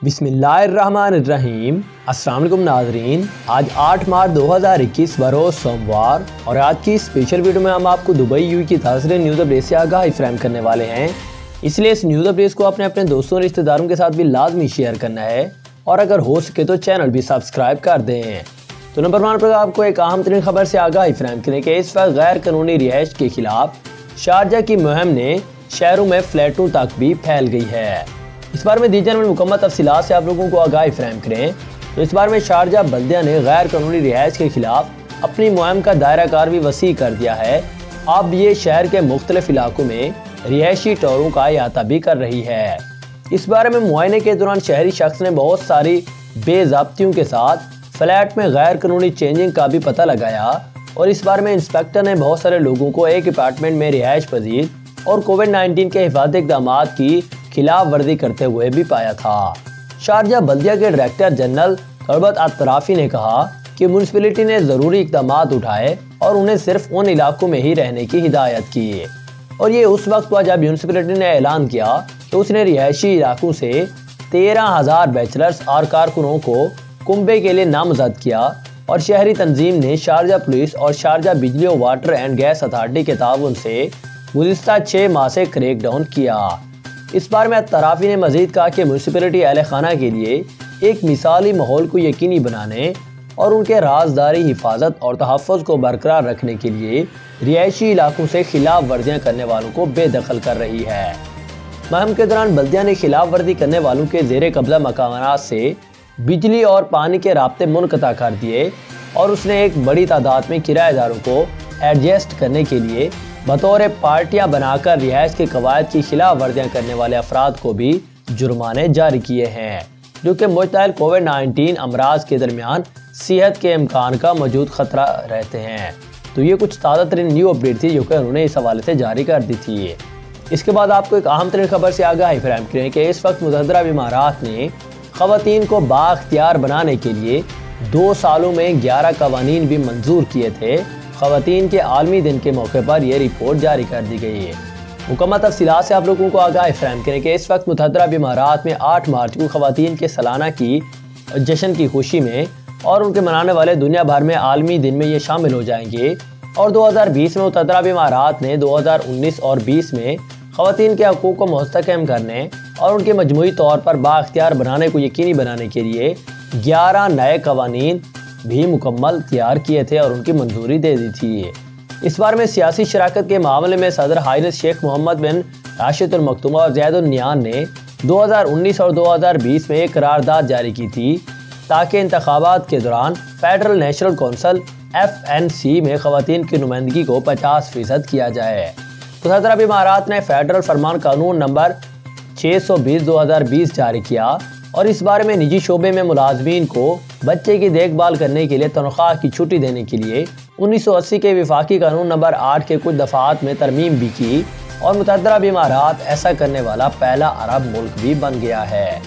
بسم اللہ الرحمن الرحیم۔ السلام علیکم ناظرین، آج 8 مارچ 2021 بروز سوموار، اور آج کی اسپیشل ویڈیو میں ہم آپ کو دبئی یو کی تازہ نیوز اپڈیٹ سے آگاہی فراہم کرنے والے ہیں۔ اس لیے اس نیوز اپڈیٹ کو اپنے دوستوں اور رشتہ داروں کے ساتھ بھی لازمی شیئر کرنا ہے، اور اگر ہو سکے تو چینل بھی سبسکرائب کر دیں۔ تو نمبر 1 پر آپ کو ایک اہم ترین خبر سے آگاہی فراہم کریں کہ اس وقت غیر قانونی رہائش کے خلاف شارجہ کی مہم نے شہروں میں فلیٹوں تک بھی پھیل گئی ہے۔ اس بارے میں دی جانے والی مکمل تفصیلات سے آپ لوگوں کو آگاہی فراہم کریں تو اس بارے میں شارجہ بلدیہ نے غیر قانونی رہائش کے خلاف اپنی مہم کا دائرہ کار بھی وسیع کر دیا ہے۔ اب یہ شہر کے مختلف علاقوں میں رہائشی ٹوروں کا احاطہ بھی کر رہی ہے۔ اس بارے میں معائنے کے دوران شہری شخص نے بہت ساری بے ضابطیوں کے ساتھ فلیٹ میں غیر قانونی چینجنگ کا بھی پتہ لگایا، اور اس بارے میں انسپیکٹر نے بہت سارے لوگوں کو ایک اپارٹمنٹ میں رہائش پذیر اور کووڈ-19 کے حفاظتی اقدامات کی خلاف ورزی کرتے ہوئے بھی پایا تھا۔ شارجہ بلدیہ کے ڈائریکٹر جنرل ثروت الطرافی نے کہا کہ میونسپلٹی نے ضروری اقدامات اٹھائے اور انہیں صرف ان علاقوں میں ہی رہنے کی ہدایت کی، اور یہ اس وقت ہوا جب میونسپلٹی نے اعلان کیا کہ اس نے رہائشی علاقوں سے 13,000 بیچلرز اور کارکنوں کو کنبے کے لیے نامزد کیا، اور شہری تنظیم نے شارجہ پولیس اور شارجہ بجلی و واٹر اینڈ گیس اتھارٹی کے تعاون سے گزشتہ 6 ماہ سے کریک ڈاؤن کیا۔ اس بار میں الطرافی نے مزید کہا کہ میونسپلٹی اہل خانہ کے لیے ایک مثالی ماحول کو یقینی بنانے اور ان کے رازداری حفاظت اور تحفظ کو برقرار رکھنے کے لیے رہائشی علاقوں سے خلاف ورزیاں کرنے والوں کو بے دخل کر رہی ہے۔ مہم کے دوران بلدیہ نے خلاف ورزی کرنے والوں کے زیر قبضہ مکانات سے بجلی اور پانی کے رابطے منقطع کر دیے، اور اس نے ایک بڑی تعداد میں کرایہ داروں کو ایڈجسٹ کرنے کے لیے بطور پارٹیاں بنا کر رہائش کے قواعد کی خلاف ورزیاں کرنے والے افراد کو بھی جرمانے جاری کیے ہیں، جو کہ مشتعل کووڈ-19 امراض کے درمیان صحت کے امکان کا موجود خطرہ رہتے ہیں۔ تو یہ کچھ تازہ ترین نیو اپڈیٹ تھی جو کہ انہوں نے اس حوالے سے جاری کر دی تھی۔ اس کے بعد آپ کو ایک اہم ترین خبر سے آگاہی فراہم کریں کہ اس وقت متحدہ عرب امارات نے خواتین کو بااختیار بنانے کے لیے 2 سالوں میں 11 قوانین بھی منظور کیے تھے۔ خواتین کے عالمی دن کے موقع پر یہ رپورٹ جاری کر دی گئی ہے۔ مکمل تفصیلات سے آپ لوگوں کو آگاہی فراہم کریں کہ اس وقت متحدہ عرب امارات میں 8 مارچ کو خواتین کے سالانہ کی جشن کی خوشی میں اور ان کے منانے والے دنیا بھر میں عالمی دن میں یہ شامل ہو جائیں گے، اور 2020 میں متحدہ عرب امارات نے 2019 اور 20 میں خواتین کے حقوق کو مستحکم کرنے اور ان کے مجموعی طور پر بااختیار بنانے کو یقینی بنانے کے لیے 11 نئے قوانین بھی مکمل تیار کیے تھے اور ان کی منظوری دے دی تھی۔ اس بار میں سیاسی شراکت کے معاملے میں صدر ہائنس شیخ محمد بن راشد ال مکتوم اور زید ال نہیان نے 2019 اور 2020 میں ایک قرارداد جاری کی تھی تاکہ انتخابات کے دوران فیڈرل نیشنل کونسل FNC میں خواتین کی نمائندگی کو 50% کیا جائے۔ متحدہ عرب امارات نے فیڈرل فرمان قانون نمبر 620/2020 جاری کیا، اور اس بارے میں نجی شعبے میں ملازمین کو بچے کی دیکھ بھال کرنے کے لیے تنخواہ کی چھٹی دینے کے لیے 1980 کے وفاقی قانون نمبر 8 کے کچھ دفعات میں ترمیم بھی کی، اور متحدہ عرب امارات ایسا کرنے والا پہلا عرب ملک بھی بن گیا ہے۔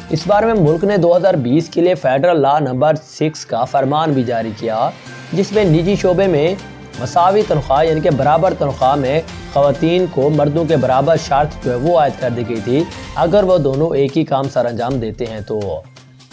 اس بارے میں ملک نے 2020 کے لیے فیڈرل لا نمبر 6 کا فرمان بھی جاری کیا، جس میں نجی شعبے میں مساوی تنخواہ یعنی کہ برابر تنخواہ میں خواتین کو مردوں کے برابر شرط جو ہے وہ عائد کر دی گئی تھی اگر وہ دونوں ایک ہی کام سر انجام دیتے ہیں۔ تو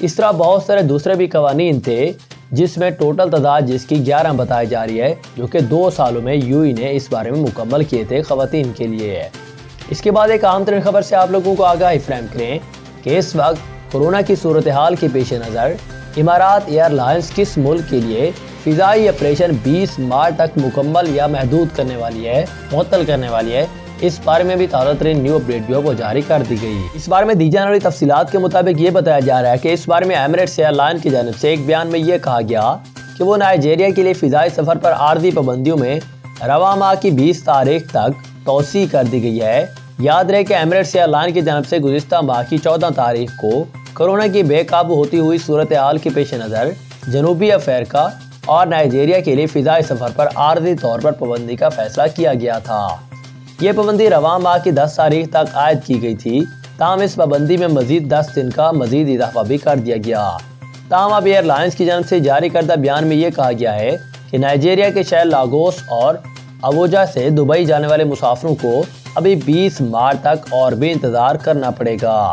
اس طرح بہت سارے دوسرے بھی قوانین تھے جس میں ٹوٹل تعداد جس کی 11 بتائی جا رہی ہے، جو کہ 2 سالوں میں UAE نے اس بارے میں مکمل کیے تھے خواتین کے لیے۔ اس کے بعد ایک اہم ترین خبر سے آپ لوگوں کو آگاہی فراہم کریں کہ اس وقت کورونا کی صورتحال کے پیش نظر امارات ایئر لائنز کس ملک کے لیے فضائی آپریشن 20 مارچ تک مکمل یا محدود کرنے والی ہے، معطل کرنے والی ہے، اس بارے میں بھی تازہ ترین نیو اپڈیٹ بھی وہ جاری کر دی گئی۔ اس بارے میں دی جانے والی تفصیلات کے مطابق یہ بتایا جا رہا ہے کہ اس بارے میں ایمریٹس ایئر لائن کی جانب سے ایک بیان میں یہ کہا گیا کہ وہ نائجیریا کے لیے فضائی سفر پر عارضی پابندیوں میں رواں ماہ کی 20 تاریخ تک توسیع کر دی گئی ہے۔ یاد رہے کہ ایمریٹس ایئر لائن کی جانب سے گزشتہ ماہ کی 14 تاریخ کو کورونا کی بے قابو ہوتی ہوئی صورتحال کے پیش نظر جنوبی افریقہ اور نائجیریا کے لیے فضائی سفر پر عارضی طور پر پابندی کا فیصلہ کیا گیا تھا۔ یہ پابندی رواں ماہ کی 10 تاریخ تک عائد کی گئی تھی، تاہم اس پابندی میں مزید 10 دن کا مزید اضافہ بھی کر دیا گیا۔ تاہم اب ایئر لائنز کی جانب سے جاری کردہ بیان میں یہ کہا گیا ہے کہ نائجیریا کے شہر لاگوس اور ابوجا سے دبئی جانے والے مسافروں کو ابھی 20 مارچ تک اور بھی انتظار کرنا پڑے گا۔